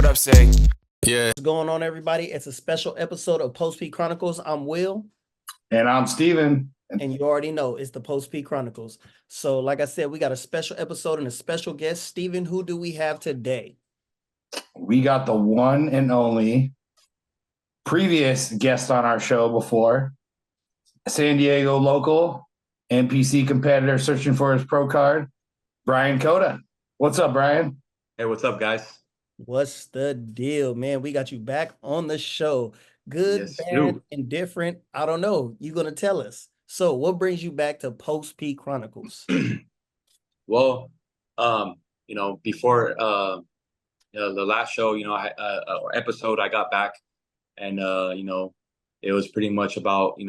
up, say? Yeah. What's going on, everybody? It's a special episode of Post P Chronicles. I'm Will. And I'm Steven. And you already know it's the Post P Chronicles. So, like I said, we got a special episode and a special guest. Steven, who do we have today? We got the one and only previous guest on our show before, San Diego local, NPC competitor searching for his pro card, Brian Cota. What's up, Brian? Hey, what's up, guys? What's the deal, man? We got you back on the show. Good, Yes, bad, indifferent. I don't know. You're going to tell us. So what brings you back to Post P Chronicles? Well, before the last show, or episode, I got back, and it was pretty much about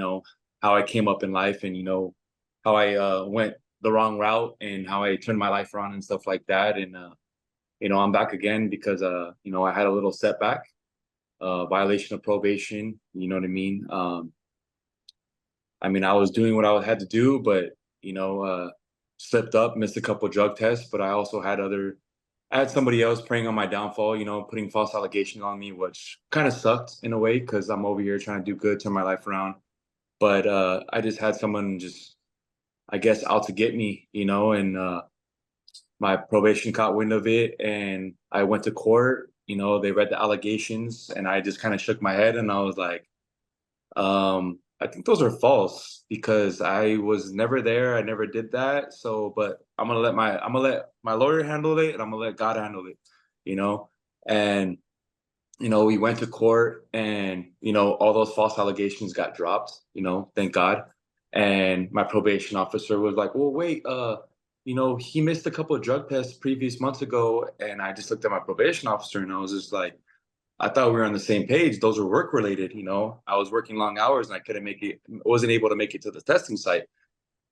how I came up in life, and how I went the wrong route, and how I turned my life around and stuff like that, and I'm back again because I had a little setback, violation of probation. You know what I mean? I was doing what I had to do, but slipped up, missed a couple of drug tests. But I also had somebody else preying on my downfall, putting false allegations on me, which kind of sucked in a way because I'm over here trying to do good, turn my life around. But I just had someone just, I guess, out to get me, and my probation caught wind of it, and I went to court. They read the allegations, and I just kind of shook my head, and I was like, I think those are false because I was never there. I never did that. So, but I'm gonna let my lawyer handle it, and I'm gonna let God handle it. And we went to court, and all those false allegations got dropped. Thank God. And my probation officer was like, "Well, wait, he missed a couple of drug tests previous months ago," and I just looked at my probation officer, and I was just like, I thought we were on the same page. Those were work related. I was working long hours and I wasn't able to make it to the testing site.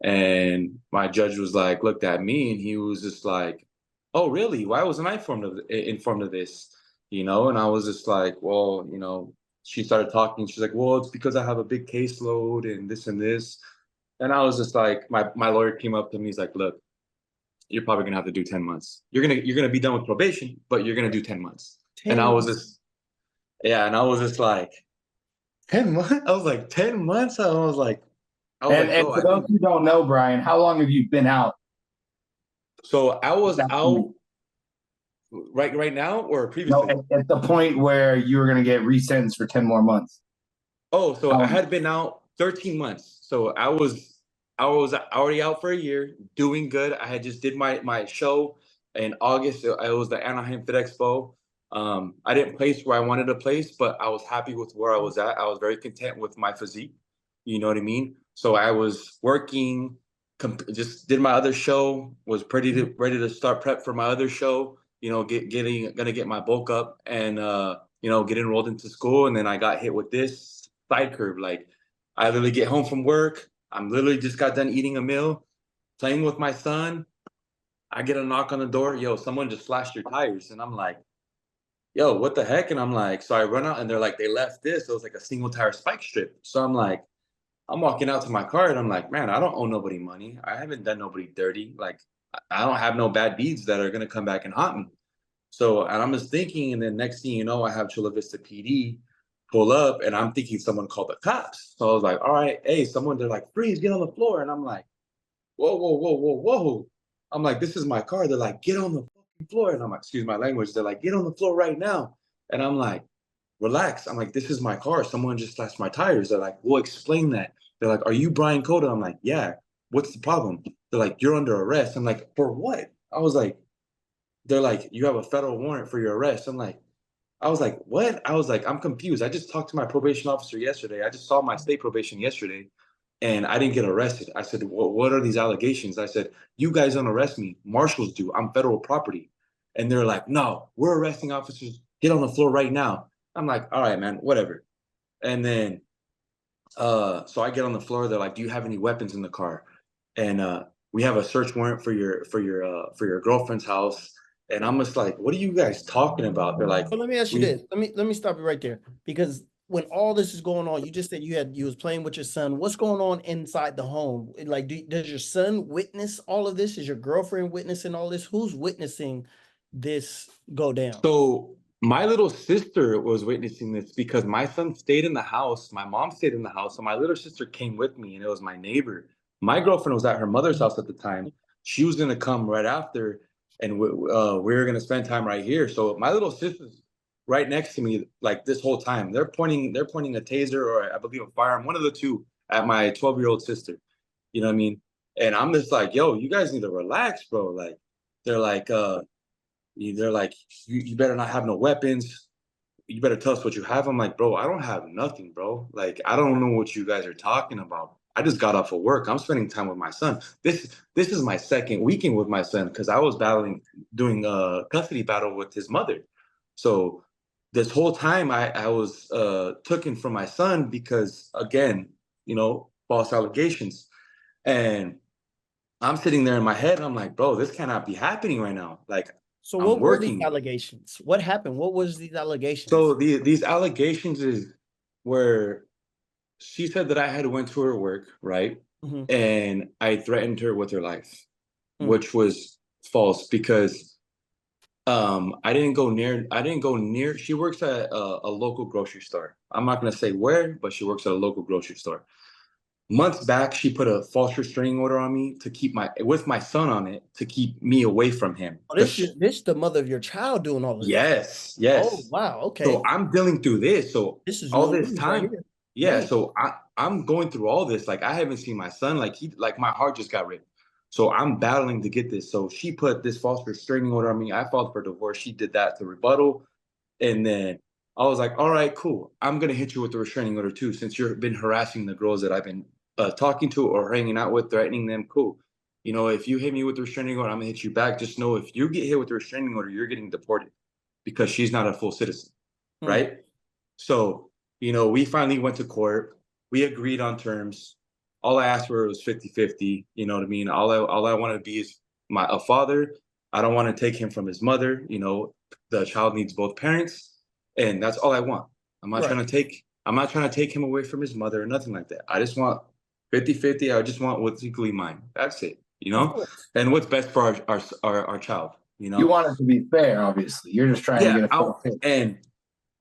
And my judge was like, looked at me, and he was just like, "Oh, really? Why wasn't I informed of this?" And I was just like, well, she started talking. She's like, "Well, it's because I have a big caseload and this and this." And I was just like, my lawyer came up to me. He's like, "Look, you're probably gonna have to do 10 months. You're gonna be done with probation, but you're gonna do 10 months. And I was just, yeah, and I was just like, 10 months? I was like, 10 months? I was like, and for those who don't know, Brian, how long have you been out? So I was out right now or previously? No, at the point where you were going to get resentenced for 10 more months. Oh, so I had been out 13 months. So I was already out for a year, doing good. I had just did my show in August. It was the Anaheim Fit Expo. I didn't place where I wanted to place, but I was happy with where I was at. I was very content with my physique. You know what I mean? So I was working, just did my other show, was ready to start prep for my other show, gonna get my bulk up and, get enrolled into school. And then I got hit with this side curve. Like, I literally get home from work. I'm literally just got done eating a meal, playing with my son. I get a knock on the door. "Yo, someone just slashed your tires." And I'm like, "Yo, what the heck?" And I'm like, so I run out, and they're like, "They left this." So it was like a single tire spike strip. So I'm like, I'm walking out to my car, and I'm like, man, I don't owe nobody money. I haven't done nobody dirty. Like, I don't have no bad deeds that are going to come back and haunt me. So, and I'm just thinking, and then next thing you know, I have Chula Vista PD pull up, and I'm thinking someone called the cops. So I was like, all right, hey, they're like, "Freeze, get on the floor." And I'm like, whoa, whoa, whoa, whoa, whoa. I'm like, this is my car. They're like, "Get on the floor." And I'm like, excuse my language. They're like, "Get on the floor right now." And I'm like, relax. I'm like, this is my car. Someone just slashed my tires. They're like, "We'll explain that." They're like, "Are you Brian Cota?" I'm like, "Yeah." "What's the problem?" They're like, "You're under arrest." I'm like, "For what?" I was like, they're like, "You have a federal warrant for your arrest." I was like, "What?" I was like, I'm confused. I just talked to my probation officer yesterday. I just saw my state probation yesterday, and I didn't get arrested. I said, "Well, what are these allegations?" I said, "You guys don't arrest me. Marshals do. I'm federal property." And they're like, "No, we're arresting officers. Get on the floor right now." I'm like, all right, man, whatever. And then, so I get on the floor. They're like, "Do you have any weapons in the car?" And we have a search warrant for your girlfriend's house. And I'm just like, "What are you guys talking about?" They're like, But let me ask you this. Let me stop you right there, because when all this is going on, you just said you was playing with your son. What's going on inside the home? Like, does your son witness all of this? Is your girlfriend witnessing all this? Who's witnessing this go down? So my little sister was witnessing this because my son stayed in the house. My mom stayed in the house. So my little sister came with me, and it was my neighbor. My girlfriend was at her mother's house at the time. She was going to come right after, and we were going to spend time right here. So my little sister's right next to me, like this whole time. They're pointing a taser, or I believe a firearm, one of the two, at my 12-year-old sister. You know what I mean? And I'm just like, yo, you guys need to relax, bro. Like, they're like, you better not have no weapons. You better tell us what you have. I'm like, bro, I don't have nothing, bro. Like, I don't know what you guys are talking about. I just got off of work. I'm spending time with my son. This is my second weekend with my son because I was doing a custody battle with his mother. So this whole time I was taken from my son because, again, false allegations. And I'm sitting there in my head. I'm like, bro, this cannot be happening right now. Like, So I'm what were these working. allegations? What happened? What was these allegations? So these allegations is where she said that I had went to her work, right? Mhm. And I threatened her with her life, which was false because I didn't go near. She works at a local grocery store. I'm not gonna say where, but she works at a local grocery store. Months back, she put a false restraining order on me to keep with my son on it to keep me away from him. Oh, this the mother of your child doing all of this. Yes. Oh, wow. Okay. So I'm dealing through this. So This is all no this news time, right here. yeah. Dang. So I'm going through all this. Like, I haven't seen my son. Like my heart just got ripped. So I'm battling to get this. So she put this false restraining order on me. I filed for divorce. She did that to rebuttal. And then I was like, all right, cool. I'm gonna hit you with the restraining order too, since you've been harassing the girls that I've been talking to or hanging out with, threatening them. Cool. If you hit me with the restraining order, I'm gonna hit you back. Just know if you get hit with the restraining order, you're getting deported because she's not a full citizen, right? So, we finally went to court. We agreed on terms. All I asked for was 50-50. You know what I mean? All I want to be is a father. I don't want to take him from his mother. The child needs both parents, and that's all I want. I'm not trying to take him away from his mother or nothing like that. I just want 50-50. I just want what's equally mine. That's it. And what's best for our child. You want it to be fair, obviously. You're just trying to get a fair.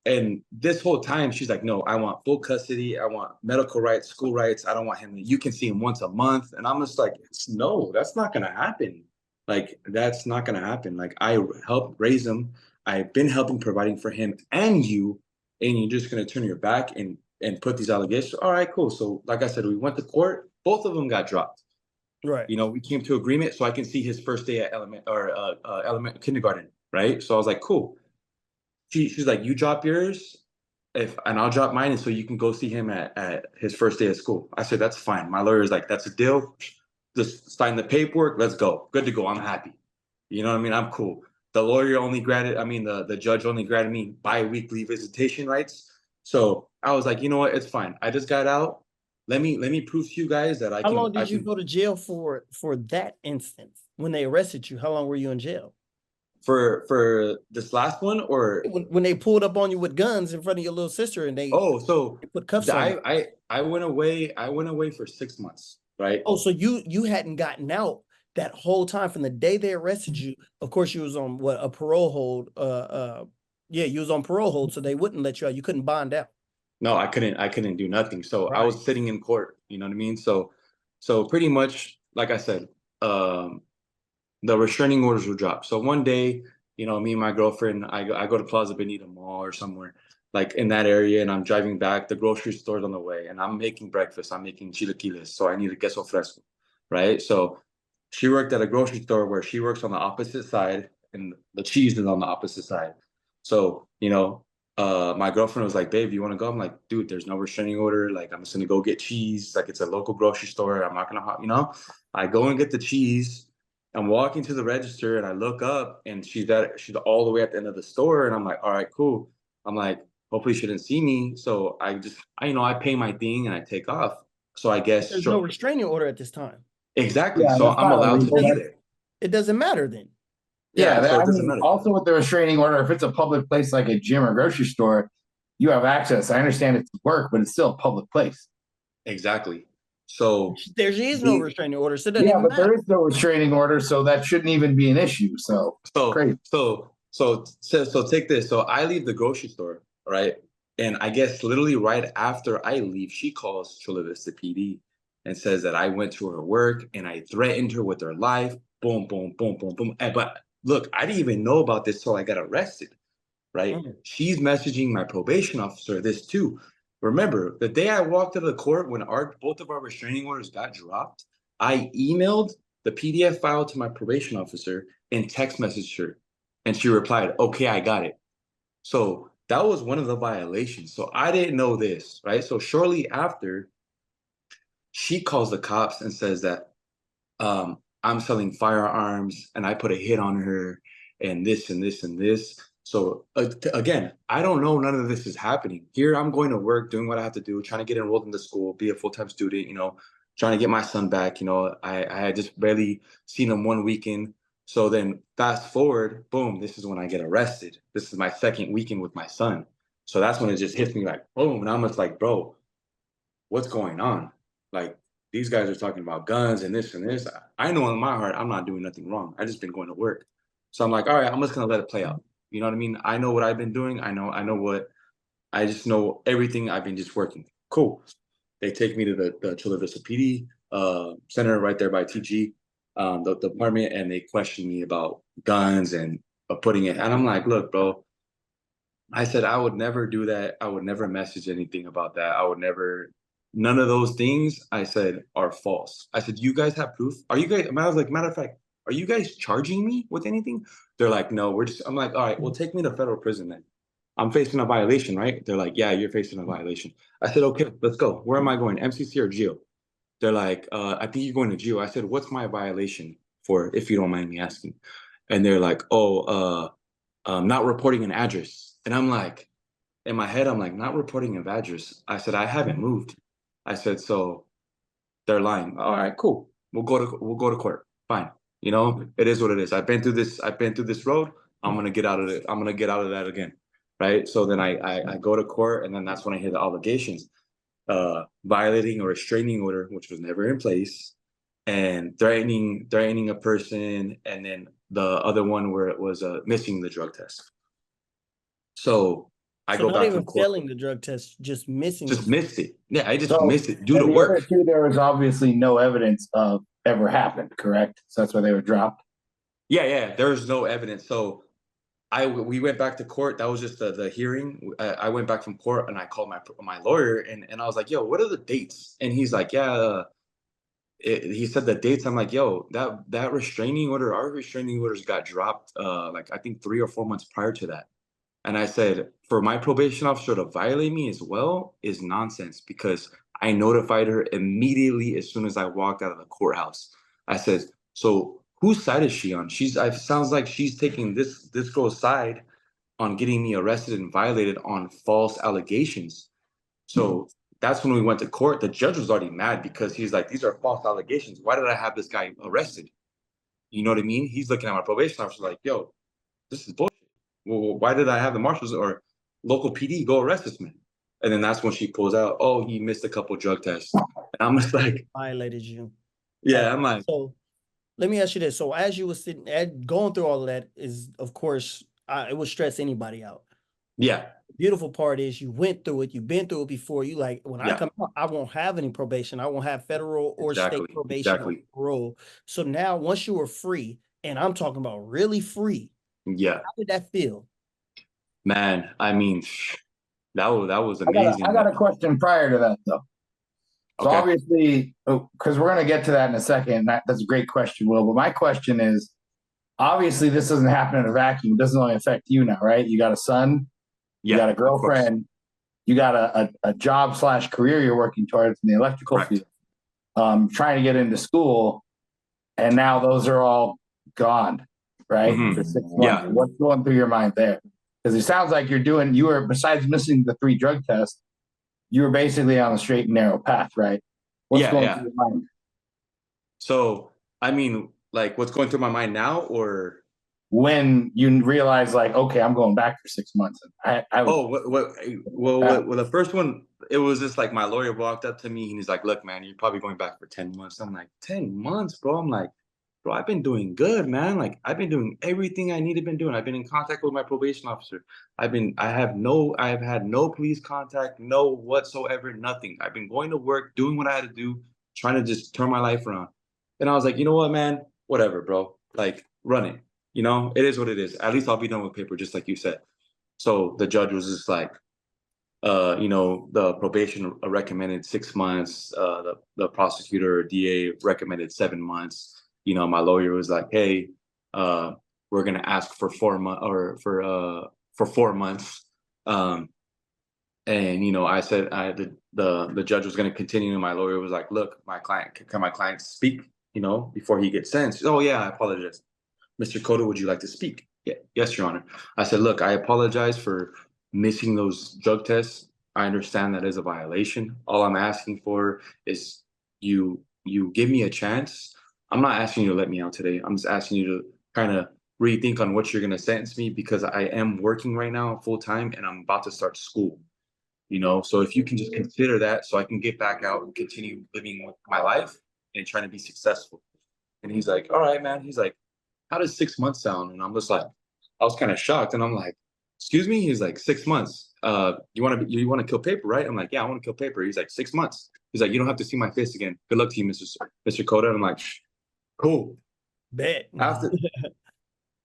And this whole time, she's like, no, I want full custody. I want medical rights, school rights. I don't want him. You can see him once a month. And I'm just like, no, that's not going to happen. Like, that's not going to happen. Like, I helped raise him. I've been helping providing for him and you. And you're just going to turn your back and put these allegations. All right, cool. So like I said, we went to court. Both of them got dropped. Right. We came to agreement so I can see his first day at kindergarten. Right. So I was like, cool. She's like, you drop yours and I'll drop mine. And so you can go see him at his first day of school. I said, that's fine. My lawyer's like, that's a deal. Just sign the paperwork. Let's go. Good to go. I'm happy. You know what I mean? I'm cool. The lawyer only the judge only granted me bi-weekly visitation rights. So I was like, you know what? It's fine. I just got out. Let me prove to you guys that I can. How long did you go to jail for that instance? When they arrested you, how long were you in jail? For this last one, or when they pulled up on you with guns in front of your little sister and they put cuffs on you? I went away for 6 months, right? Oh, so you hadn't gotten out that whole time from the day they arrested you. Of course, you was on a parole hold. You was on parole hold, so they wouldn't let you out. You couldn't bond out. No, I couldn't do nothing. So I was sitting in court, you know what I mean? So pretty much, like I said, the restraining orders were dropped. So one day, me and my girlfriend, I go to Plaza Bonita Mall or somewhere like in that area, and I'm driving back. The grocery store's on the way, and I'm making breakfast. I'm making chilaquiles, so I need a queso fresco, right? So she worked at a grocery store where she works on the opposite side, and the cheese is on the opposite side. So my girlfriend was like, babe, you want to go? I'm like, dude, there's no restraining order. Like, I'm just gonna go get cheese. Like, it's a local grocery store. I'm not gonna, I go and get the cheese. I'm walking to the register and I look up and she's all the way at the end of the store. And I'm like, all right, cool. I'm like, hopefully she didn't see me. So I pay my thing and I take off. So I guess there's no restraining order at this time. Exactly. Yeah, so I'm allowed to be there. It doesn't matter then. Yeah, so it doesn't matter. Also with the restraining order, if it's a public place like a gym or grocery store, you have access. I understand it's work, but it's still a public place. Exactly. So there is no restraining order. So there is no restraining order, so that shouldn't even be an issue. So So take this. So I leave the grocery store, right? And I guess literally right after I leave, she calls Chula Vista PD and says that I went to her work and I threatened her with her life. Boom, boom, boom, boom, boom. But look, I didn't even know about this till I got arrested, right? She's messaging my probation officer this too. Remember, the day I walked out of the court when both of our restraining orders got dropped, I emailed the PDF file to my probation officer and text messaged her. And she replied, okay, I got it. So that was one of the violations. So I didn't know this, right? So shortly after, she calls the cops and says that I'm selling firearms and I put a hit on her and this and this and this. So again, I don't know. None of this is happening. Here I'm going to work, doing what I have to do, trying to get enrolled into school, be a full-time student, trying to get my son back. I had just barely seen him one weekend. So then fast forward, boom, this is when I get arrested. This is my second weekend with my son. So that's when it just hits me like, boom. And I'm just like, bro, what's going on? Like, these guys are talking about guns and this and this. I know in my heart, I'm not doing nothing wrong. I just been going to work. So I'm like, all right, I'm just going to let it play out. You know what I mean? I know what I've been doing. I just know everything. I've been just working. Cool. They take me to the Chula Vista PD center right there by TG, the department, and they question me about guns and putting it. And I'm like, look, bro, I said, I would never do that. I would never message anything about that. I would never, none of those things I said are false. I said, you guys have proof? Are you guys, I was like, matter of fact, are you guys charging me with anything? They're like, no, I'm like, all right, well, take me to federal prison then. I'm facing a violation, right? They're like, yeah, you're facing a violation. I said, okay, let's go. Where am I going? MCC or GEO? They're like, I think you're going to GEO. I said, what's my violation for, if you don't mind me asking? And they're like, not reporting an address. And I'm like, in my head, I'm like, not reporting an address. I said, I haven't moved. I said, so they're lying. All right, cool. We'll go to court. Fine. It is what it is. I've been through this road. I'm gonna get out of it. I'm gonna get out of that again. Right. So then I go to court, and then that's when I hear the allegations. Violating a restraining order, which was never in place, and threatening a person, and then the other one where it was missing the drug test. So I go not back even from court. failing the drug test, just missing. Just missed it. Yeah, I just missed it due to the work. Other two, there was obviously no evidence of ever happened, correct? So that's why they were dropped. Yeah. There's no evidence. So we went back to court. That was just the hearing. I went back from court and I called my lawyer and I was like, yo, what are the dates? And he's like, yeah. He said the dates. I'm like, yo, that restraining order, our restraining orders got dropped like I think 3 or 4 months prior to that. And I said, for my probation officer to violate me as well is nonsense because I notified her immediately as soon as I walked out of the courthouse. I said, so whose side is she on? It sounds like she's taking this girl's side on getting me arrested and violated on false allegations. So that's when we went to court. The judge was already mad because he's like, these are false allegations. Why did I have this guy arrested? You know what I mean? He's looking at my probation officer like, yo, this is bullshit. Well, why did I have the marshals or local PD go arrest this man? And then that's when she pulls out, oh, he missed a couple drug tests. And I'm just like, Violated you. yeah, I'm like. So let me ask you this. So as you were going through all of that is, of course, it would stress anybody out. Yeah. The beautiful part is you went through it. You've been through it before. You like, when I come out, I won't have any probation. I won't have federal or state probation or parole. So now once you were free, and I'm talking about really free. Yeah. How did that feel? Man, I mean, that was amazing. I got a question prior to that, though. So obviously, because we're going to get to that in a second. That's a great question, Will. But my question is, obviously, this doesn't happen in a vacuum. It doesn't only affect you now, right? You got a son. You got a girlfriend. You got a job / career you're working towards in the electrical field. Trying to get into school. And now those are all gone, right? For 6 months. Yeah. What's going through your mind there? Because it sounds like you were, besides missing the 3 drug tests, you were basically on a straight and narrow path, right? What's going through your mind? So, I mean, like what's going through my mind now or? When you realize like, okay, I'm going back for 6 months. Well, the first one, it was just like my lawyer walked up to me and he's like, look, man, you're probably going back for 10 months. I'm like, 10 months, bro? I'm like, bro, I've been doing good, man. Like, I've been doing everything I need to been doing. I've been in contact with my probation officer. I have had no police contact, no whatsoever, nothing. I've been going to work, doing what I had to do, trying to just turn my life around. And I was like, you know what, man? Whatever, bro. Like, run it. You know, it is what it is. At least I'll be done with paper, just like you said. So the judge was just like, you know, the probation recommended 6 months. The prosecutor or DA recommended 7 months. You know, my lawyer was like, hey, we're gonna ask for 4 months or for 4 months. And you know, I said the judge was gonna continue, and my lawyer was like, look, can my client speak? You know, before he gets sentenced. Oh yeah, I apologize. Mr. Cota, would you like to speak? Yeah, yes, Your Honor. I said, look, I apologize for missing those drug tests. I understand that is a violation. All I'm asking for is you give me a chance. I'm not asking you to let me out today. I'm just asking you to kind of rethink on what you're going to sentence me, because I am working right now full time and I'm about to start school. You know, so if you can just consider that, so I can get back out and continue living my life and trying to be successful. And he's like, all right, man. He's like, how does 6 months sound? And I'm just like, I was kind of shocked. And I'm like, excuse me? He's like, 6 months. You want to kill paper, right? I'm like, yeah, I want to kill paper. He's like, 6 months. He's like, you don't have to see my face again. Good luck to you, Mr. Cota. And I'm like, cool. Bet. After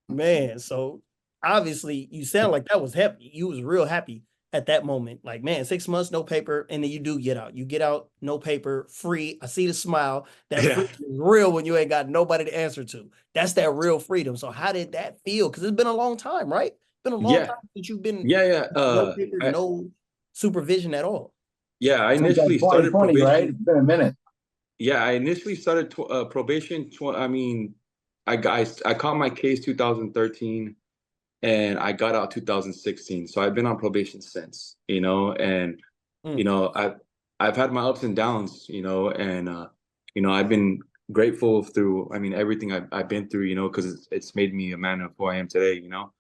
Man, so obviously you sound like that was happy. You was real happy at that moment. Like, man, 6 months, no paper, and then you do get out. You get out, no paper, free. I see the smile. That yeah. freedom is real when you ain't got nobody to answer to. That's that real freedom. So how did that feel? Because it's been a long time, right? It's been a long time since you've been no paper, no supervision at all. Yeah, I Since like initially started 2020, probation. right? It's been a minute. Yeah, I initially started probation. I mean, I caught my case 2013, and I got out 2016. So I've been on probation since, you know, and you know, I've had my ups and downs, you know, and you know, I've been grateful through, I mean, everything I've been through, you know, because it's made me a man of who I am today, you know,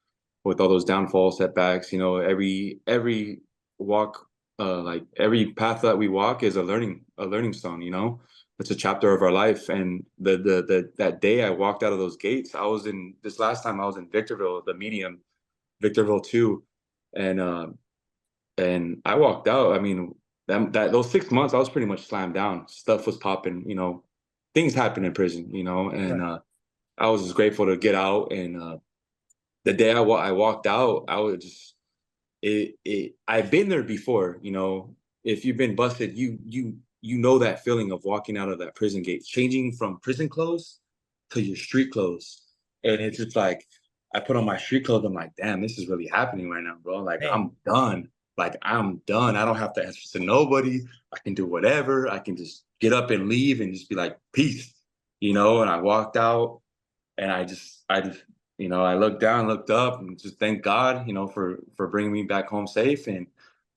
with all those downfalls, setbacks, you know, every walk, like every path that we walk is a learning stone, you know. It's a chapter of our life. And that day I walked out of those gates, I was in this last time I was in Victorville, the medium, Victorville 2, and I walked out. I mean, that those 6 months I was pretty much slammed down. Stuff was popping, you know, things happen in prison, you know, and I was just grateful to get out. And the day I walked out, I was just I've been there before, you know. If you've been busted, you know that feeling of walking out of that prison gate, changing from prison clothes to your street clothes. And it's just like, I put on my street clothes. I'm like, damn, this is really happening right now, bro. Like, I'm done. Like, I'm done. I don't have to answer to nobody. I can do whatever. I can just get up and leave and just be like, peace, you know. And I walked out, and I just, you know, I looked down, looked up, and just thank God, you know, for bringing me back home safe. And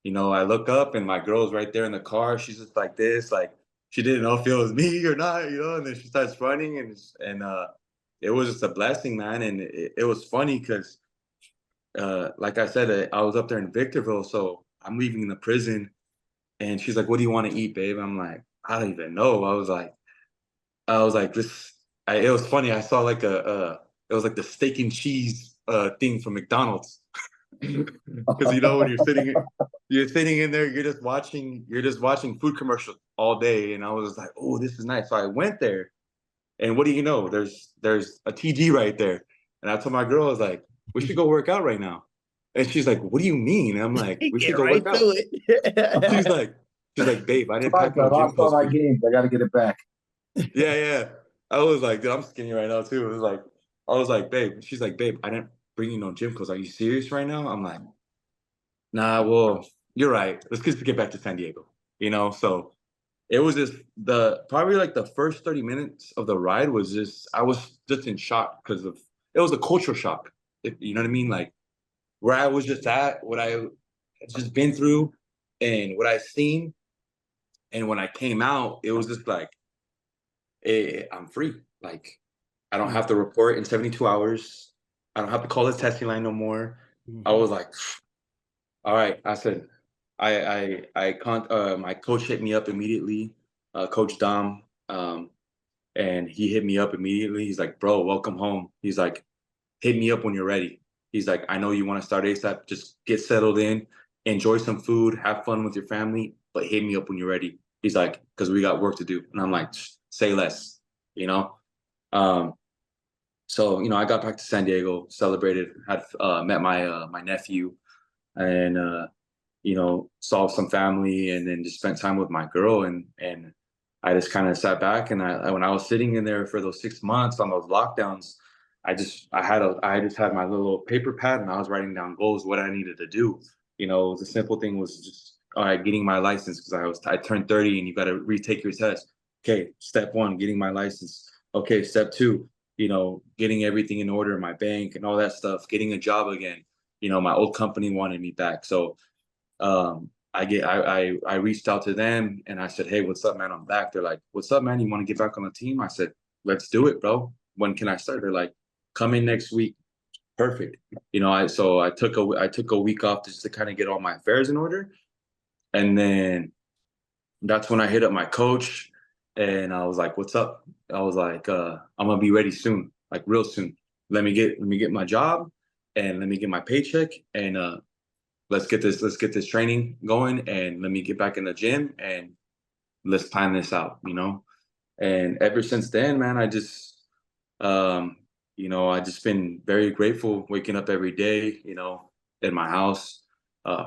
you know, I look up, and my girl's right there in the car. She's just like this, like she didn't know if it was me or not, you know. And then she starts running, and it was just a blessing, man. And it was funny because, like I said, I was up there in Victorville, so I'm leaving the prison, and she's like, "What do you want to eat, babe?" I'm like, "I don't even know." I was like, this. It was funny. I saw like it was like the steak and cheese thing from McDonald's. Because you know, when you're sitting in there, you're just watching food commercials all day. And I was like, oh, this is nice. So I went there, and what do you know? There's a TG right there. And I told my girl, I was like, we should go work out right now. And she's like, what do you mean? And I'm like, we should Get go right work out. to it. She's like, babe, I didn't pack no I gym lost all clothes my for you. games. I got to get it back. Yeah. I was like, dude, I'm skinny right now too. It was like, I was like, babe. She's like, babe, I didn't bring you no gym clothes. Are you serious right now? I'm like, nah, well, you're right. Let's just get back to San Diego. You know, so it was just probably like the first 30 minutes of the ride was just, I was just in shock because it was a cultural shock. You know what I mean? Like where I was just at, what I had just been through and what I seen. And when I came out, it was just like, I'm free. Like I don't have to report in 72 hours. I don't have to call the testing line no more. I was like, all right. I said, my coach hit me up immediately, Coach Dom. And he hit me up immediately. He's like, bro, welcome home. He's like, hit me up when you're ready. He's like, I know you want to start ASAP. Just get settled in, enjoy some food, have fun with your family, but hit me up when you're ready. He's like, because we got work to do. And I'm like, say less, you know? So, you know, I got back to San Diego, celebrated, had met my nephew, and you know, saw some family, and then just spent time with my girl, and I just kind of sat back, and when I was sitting in there for those 6 months on those lockdowns, I just had my little paper pad, and I was writing down goals, what I needed to do. You know, the simple thing was just, all right, getting my license, because I turned 30 and you got to retake your test. Okay, step one, getting my license. Okay, step two, you know, getting everything in order, my bank and all that stuff, getting a job again. You know, my old company wanted me back. So I reached out to them and I said, hey, what's up, man? I'm back. They're like, what's up, man? You want to get back on the team? I said, let's do it, bro. When can I start? They're like, come in next week. Perfect. You know, I took a week off just to kind of get all my affairs in order. And then that's when I hit up my coach and I was like, what's up? I was like, I'm gonna be ready soon, like real soon. Let me get my job and let me get my paycheck, and let's get this training going, and let me get back in the gym and let's plan this out, you know? And ever since then, man, I just you know, I just been very grateful waking up every day, you know, in my house,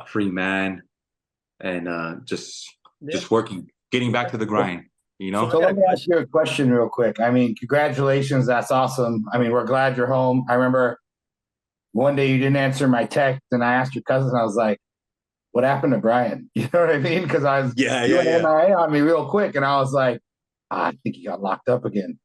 free man, and just working, getting back to the grind, you know? So let me ask you a question real quick. I mean, congratulations. That's awesome. I mean, we're glad you're home. I remember one day you didn't answer my text and I asked your cousin, I was like, what happened to Brian? You know what I mean? Because I was doing MIA on me real quick. And I was like, I think he got locked up again.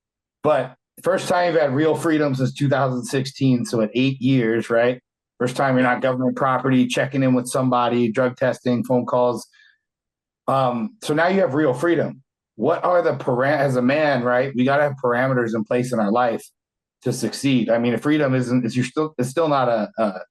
But first time you've had real freedom since 2016. So at 8 years, right? First time you're not government property, checking in with somebody, drug testing, phone calls. So now you have real freedom. What are the as a man, right? We got to have parameters in place in our life to succeed. I mean, freedom it's still not a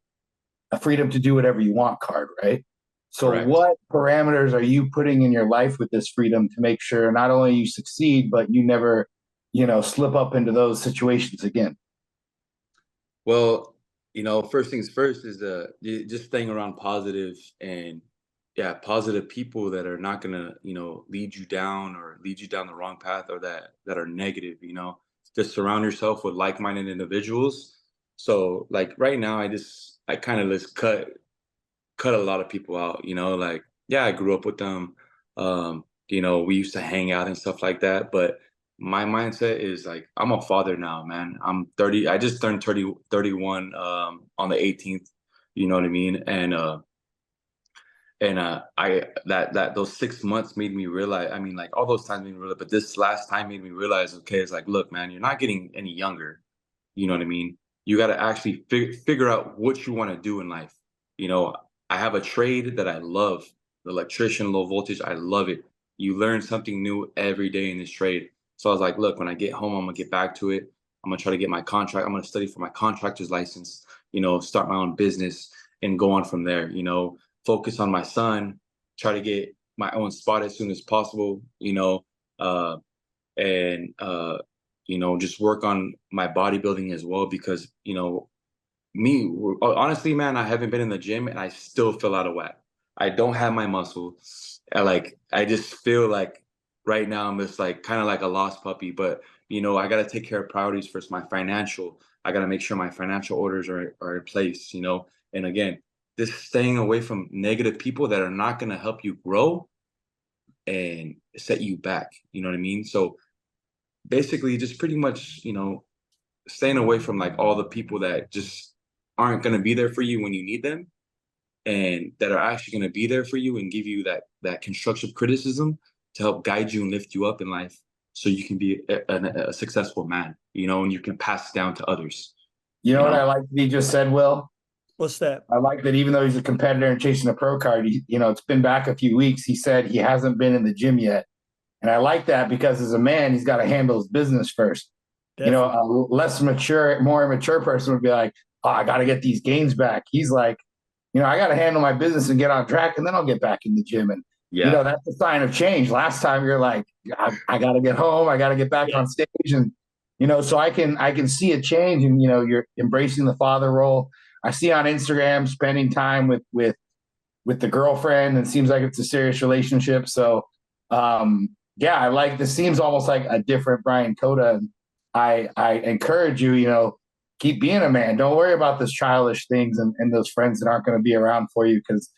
freedom to do whatever you want card, right? So correct. What parameters are you putting in your life with this freedom to make sure not only you succeed, but you never, you know, slip up into those situations again? Well, you know, first things first is just staying around positive and positive people that are not gonna, you know, lead you down the wrong path, or that are negative, you know. Just surround yourself with like-minded individuals. So like right now, I kind of just cut a lot of people out, you know, like, yeah, I grew up with them. You know, we used to hang out and stuff like that. But my mindset is like, I'm a father now, man. I'm 30. I just turned 31 on the 18th, you know what I mean? And those 6 months made me realize, I mean, like all those times made me realize, but this last time made me realize, okay, it's like, look, man, you're not getting any younger. You know what I mean? You got to actually figure out what you want to do in life. You know, I have a trade that I love, the electrician, low voltage. I love it. You learn something new every day in this trade. So I was like, look, when I get home, I'm going to get back to it. I'm going to try to get my contract. I'm going to study for my contractor's license, you know, start my own business and go on from there, you know, focus on my son, try to get my own spot as soon as possible, you know, you know, just work on my bodybuilding as well, because, you know, honestly, man, I haven't been in the gym and I still feel out of whack. I don't have my muscle. I just feel like right now I'm just like kind of like a lost puppy, but you know, I got to take care of priorities first. My financial, I got to make sure my financial orders are in place, you know? And again, just staying away from negative people that are not going to help you grow and set you back. You know what I mean? So basically just pretty much, you know, staying away from like all the people that just aren't going to be there for you when you need them, and that are actually going to be there for you and give you that constructive criticism to help guide you and lift you up in life, so you can be a successful man, you know, and you can pass it down to others. You know what I like that he just said, Will? What's that? I like that even though he's a competitor and chasing a pro card, you know, it's been back a few weeks. He said he hasn't been in the gym yet. And I like that because as a man, he's got to handle his business first. Definitely. You know, a more mature person would be like, oh, I got to get these gains back. He's like, you know, I got to handle my business and get on track, and then I'll get back in the gym. And, you know, that's a sign of change. Last time you're like, I got to get home. I got to get back on stage, and so I can see a change. And you're embracing the father role. I see on Instagram spending time with the girlfriend, and it seems like it's a serious relationship. So, yeah, I like this. Seems almost like a different Brian Cota. I encourage you, keep being a man. Don't worry about those childish things and those friends that aren't going to be around for you, because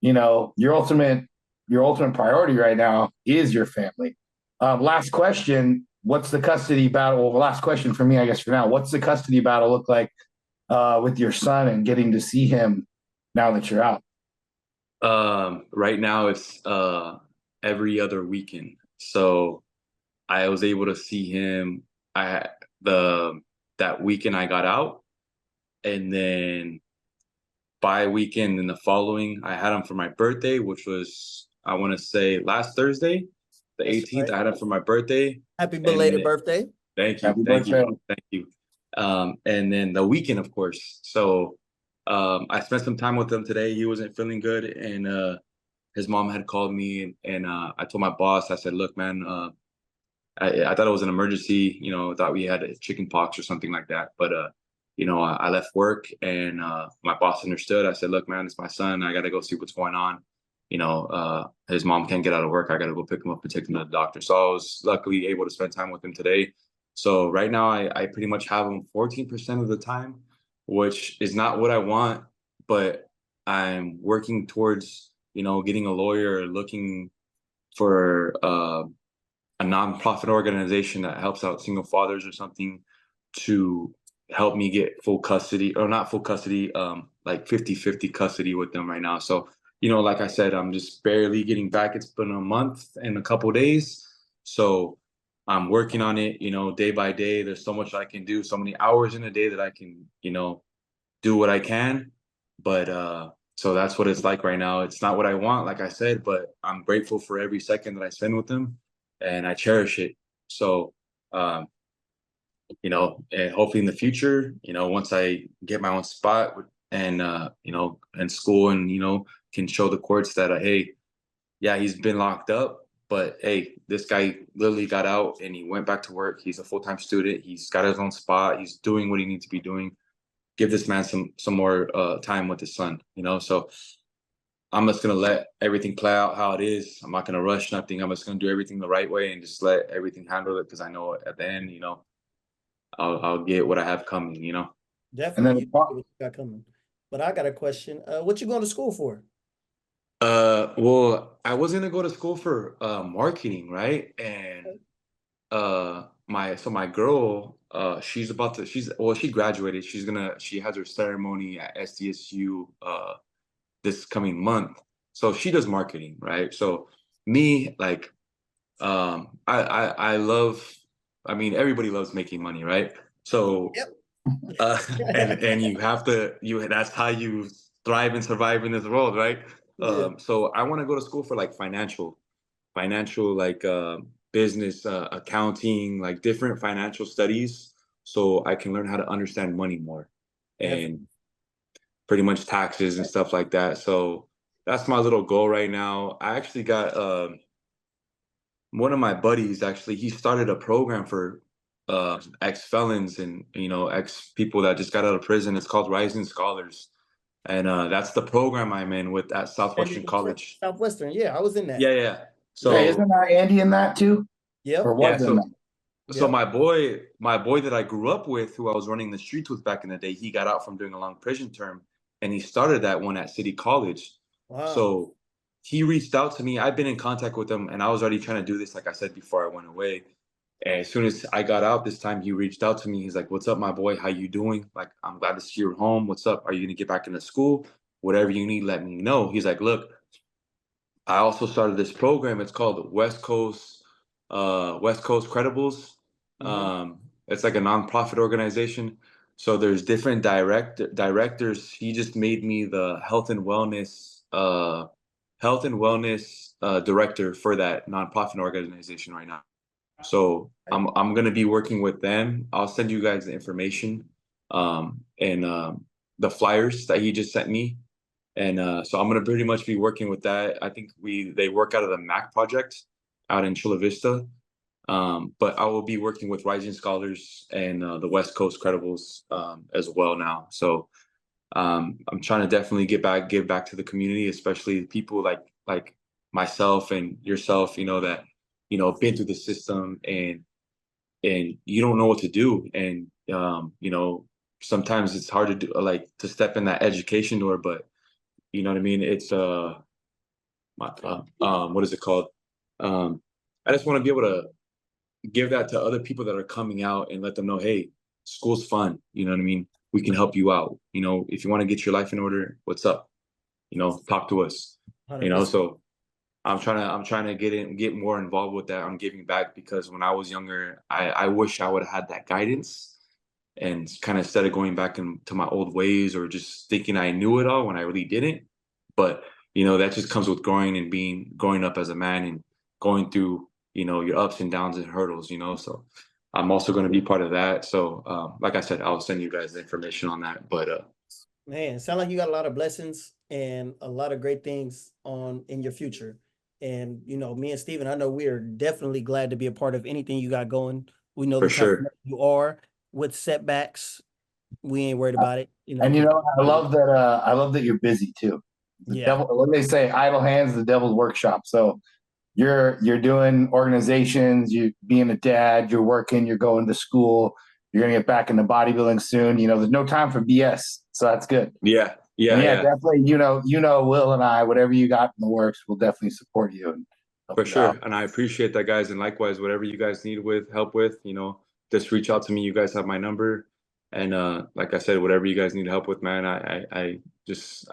your ultimate priority right now is your family. Last question: what's the custody battle? Well, last question for me, I guess, for now. What's the custody battle look like with your son and getting to see him now that you're out? Right now it's every other weekend. So I was able to see him that weekend I got out, and then by weekend and the following I had him for my birthday, which was, I want to say, last Thursday, the 18th. Right. I had him for my birthday. Happy belated birthday. Thank you. Thank you. And then the weekend, of course. So I spent some time with him today. He wasn't feeling good, and his mom had called me, and I told my boss, I said, look, man, I thought it was an emergency, thought we had chicken pox or something like that. But, I left work, and my boss understood. I said, look, man, it's my son. I got to go see what's going on. His mom can't get out of work. I got to go pick him up and take him to the doctor. So I was luckily able to spend time with him today. So right now I pretty much have him 14% of the time, which is not what I want, but I'm working towards, getting a lawyer, looking for a nonprofit organization that helps out single fathers or something to help me get full custody, or not full custody, like 50-50 custody with them right now. So, like I said, I'm just barely getting back. It's been a month and a couple days. So I'm working on it, day by day. There's so much I can do, so many hours in a day that I can, do what I can. But so that's what it's like right now. It's not what I want, like I said, but I'm grateful for every second that I spend with them, and I cherish it. So, and hopefully in the future, once I get my own spot and, in school, and, can show the courts that, hey, yeah, he's been locked up, but hey, this guy literally got out and he went back to work. He's a full-time student. He's got his own spot. He's doing what he needs to be doing. Give this man some more time with his son, So I'm just gonna let everything play out how it is. I'm not gonna rush nothing. I'm just gonna do everything the right way and just let everything handle it, because I know at the end, I'll get what I have coming, Definitely, you what you got coming. But I got a question. What you going to school for? Well, I was gonna go to school for marketing, right? And my girl, she graduated. She has her ceremony at SDSU this coming month. So she does marketing, right? So me, like, I love, everybody loves making money, right? So yep. and you have to, that's how you thrive and survive in this world, right? Yeah. So I want to go to school for like financial, like business, accounting, like different financial studies, so I can learn how to understand money more, and pretty much taxes and stuff like that. So that's my little goal right now. I actually got one of my buddies, actually, he started a program for ex-felons and, ex people that just got out of prison. It's called Rising Scholars. And that's the program I'm in with at Southwestern College. Southwestern, yeah, I was in that. Yeah. So isn't Andy in that too? Yep. Or was so my boy that I grew up with, who I was running the streets with back in the day, he got out from doing a long prison term, and he started that one at City College. Wow. So he reached out to me. I've been in contact with him, and I was already trying to do this, like I said, before I went away. And as soon as I got out this time, he reached out to me. He's like, "What's up, my boy? How you doing? Like, I'm glad to see you're home. What's up? Are you going to get back into school? Whatever you need, let me know." He's like, "Look, I also started this program. It's called West Coast Credibles. Mm-hmm. It's like a nonprofit organization. So there's different directors. He just made me the health and wellness director for that nonprofit organization right now. So I'm gonna be working with them. I'll send you guys the information, and the flyers that he just sent me. And so I'm gonna pretty much be working with that. I think they work out of the MAC project. out in Chula Vista. But I will be working with Rising Scholars and the West Coast Credibles as well now. So I'm trying to definitely give back to the community, especially people like myself and yourself, that, been through the system and you don't know what to do. And, sometimes it's hard to do, like, to step in that education door, but you know what I mean? It's, what is it called? I just want to be able to give that to other people that are coming out and let them know, hey, school's fun. You know what I mean? We can help you out. If you want to get your life in order, what's up? Talk to us. 100%. So I'm trying to get more involved with that. I'm giving back because when I was younger, I wish I would have had that guidance, and kind of instead of going back into my old ways or just thinking I knew it all when I really didn't. But that just comes with growing up as a man and going through your ups and downs and hurdles. So I'm also going to be part of that. So like I said, I'll send you guys the information on that. But man, sound like you got a lot of blessings and a lot of great things in your future. And me and Steven, I know we are definitely glad to be a part of anything you got going. We know for the type of sure. you are with setbacks. We ain't worried about it. And I love that. I love that you're busy too. The devil, what they say, idle hands, the devil's workshop. So you're doing organizations, you being a dad, you're working, you're going to school, you're gonna get back into bodybuilding soon. There's no time for BS, so that's good. Yeah, definitely. Will and I, whatever you got in the works, we'll definitely support you and for sure. And I appreciate that, guys. And likewise, whatever you guys need help with, just reach out to me. You guys have my number. And like I said, whatever you guys need help with, man, I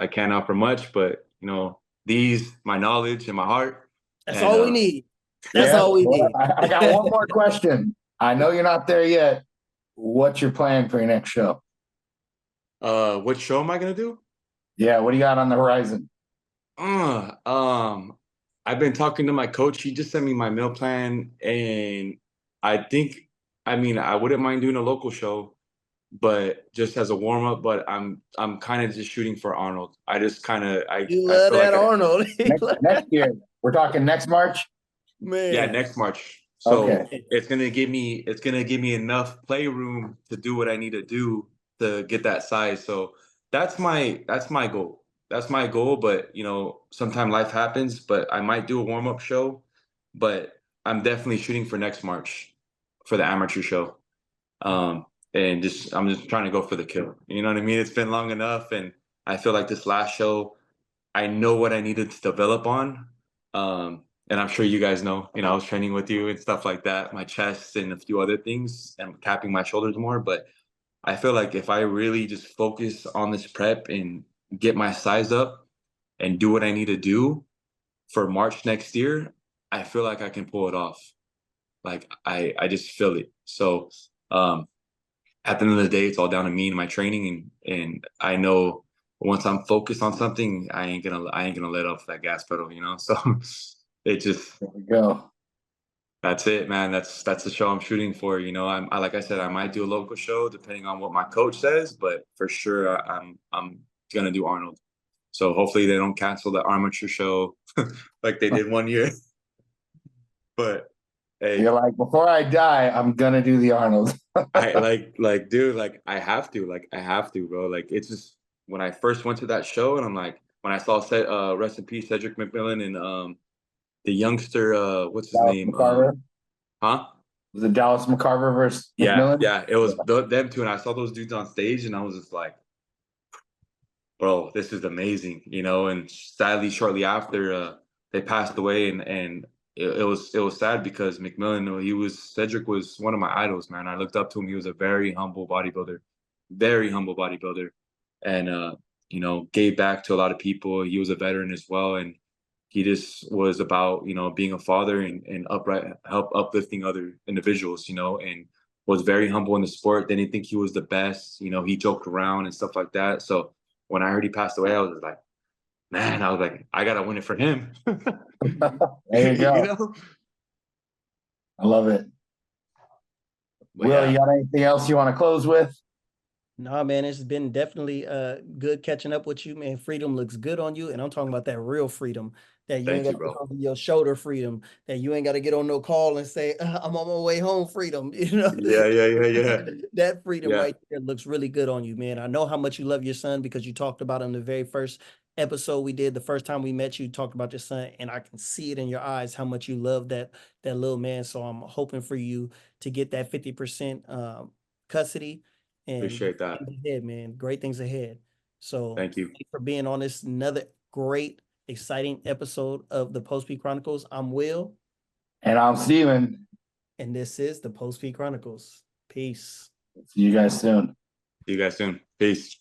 can't offer much, but my knowledge and my heart. That's all we need. That's all we need. I got one more question. I know you're not there yet. What's your plan for your next show? What show am I gonna do? Yeah, what do you got on the horizon? I've been talking to my coach. He just sent me my meal plan, and I wouldn't mind doing a local show, but just as a warm up. But I'm kind of just shooting for Arnold. I just kind of you love that Arnold. Next year, we're talking next March. Man. Yeah, next March. So it's gonna give me enough playroom to do what I need to do to get that size. So that's my goal. That's my goal. But sometimes life happens. But I might do a warm up show. But I'm definitely shooting for next March for the amateur show. And I'm just trying to go for the kill. You know what I mean? It's been long enough, and I feel like this last show, I know what I needed to develop on. And I'm sure you guys know, I was training with you and stuff like that, my chest and a few other things, and tapping my shoulders more. But I feel like if I really just focus on this prep and get my size up and do what I need to do for March next year, I feel like I can pull it off. Like I just feel it. So at the end of the day, it's all down to me and my training, and I know once I'm focused on something, I ain't gonna let off that gas pedal, So it just, there we go. That's it, man. That's the show I'm shooting for. Like I said, I might do a local show depending on what my coach says, but for sure I'm gonna do Arnold. So hopefully they don't cancel the amateur show like they did one year. But hey, you're like, before I die, I'm gonna do the Arnold. I dude, I have to, bro. Like, it's just when I first went to that show, and I'm like, when I saw rest in peace Cedric McMillan and the youngster, what's his Dallas name? McCarver. Was it Dallas McCarver versus McMillan? Yeah, it was them two, and I saw those dudes on stage, and I was just like, bro, this is amazing, And sadly, shortly after, they passed away, and it was sad because McMillan, Cedric was one of my idols, man. I looked up to him. He was a very humble bodybuilder, and gave back to a lot of people. He was a veteran as well, and he just was about being a father and uplifting other individuals, and was very humble in the sport. Didn't think he was the best. He joked around and stuff like that. So when I heard he passed away, I was like, man, I gotta win it for him. There you go. I love it. But Will, you got anything else you want to close with? Nah, man, it's been definitely good catching up with you, man. Freedom looks good on you, and I'm talking about that real freedom that you ain't Thank got you, to look bro. over your shoulder, freedom that you ain't got to get on no call and say I'm on my way home, freedom. You know, Yeah. that freedom Yeah. right there looks really good on you, man. I know how much you love your son because you talked about him the very first episode we did. The first time we met you, talked about your son, and I can see it in your eyes how much you love that little man. So I'm hoping for you to get that 50% custody and Appreciate that. things ahead, man. Great things ahead. So Thank you. thanks for being on this another great, exciting episode of the Post P Chronicles. I'm Will. And I'm Steven. And this is the Post P Chronicles. Peace. See you guys soon. See you guys soon. Peace.